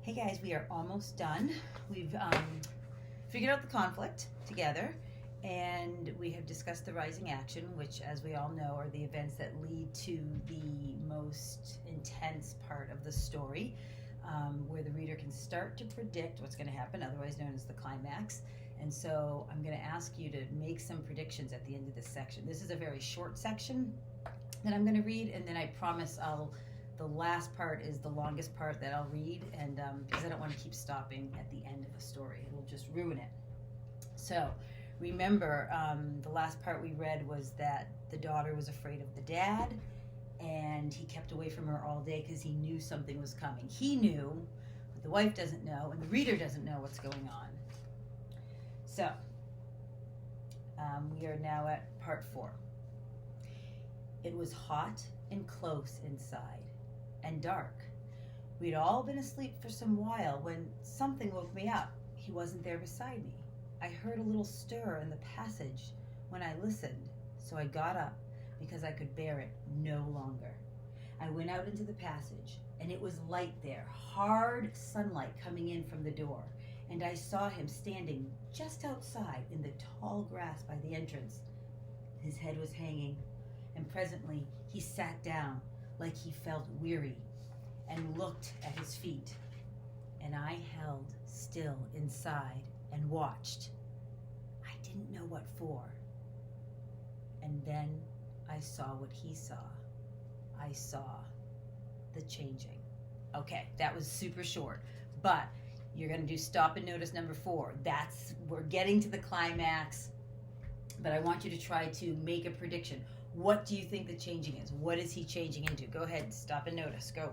Hey guys, we are almost done. We've figured out the conflict together, and we have discussed the rising action, which, as we all know, are the events that lead to the most intense part of the story, where the reader can start to predict what's going to happen, otherwise known as the climax. And so I'm going to ask you to make some predictions at the end of this section. This is a very short section that I'm going to read, and then I promise the last part is the longest part that I'll read, and because I don't want to keep stopping at the end of a story. It'll just ruin it. So remember, the last part we read was that the daughter was afraid of the dad, and he kept away from her all day because he knew something was coming. He knew, but the wife doesn't know, and the reader doesn't know what's going on. So we are now at part 4. It was hot and close inside, and dark. We'd all been asleep for some while when something woke me up. He wasn't there beside me. I heard a little stir in the passage when I listened, so I got up because I could bear it no longer. I went out into the passage, and it was light there, hard sunlight coming in from the door, and I saw him standing just outside in the tall grass by the entrance. His head was hanging, and presently he sat down like he felt weary, and looked at his feet. And I held still inside and watched. I didn't know what for. And then I saw what he saw. I saw the changing. Okay, that was super short, but you're going to do stop and notice number 4. We're getting to the climax, but I want you to try to make a prediction. What do you think the changing is? What is he changing into? Go ahead, stop and notice. Go.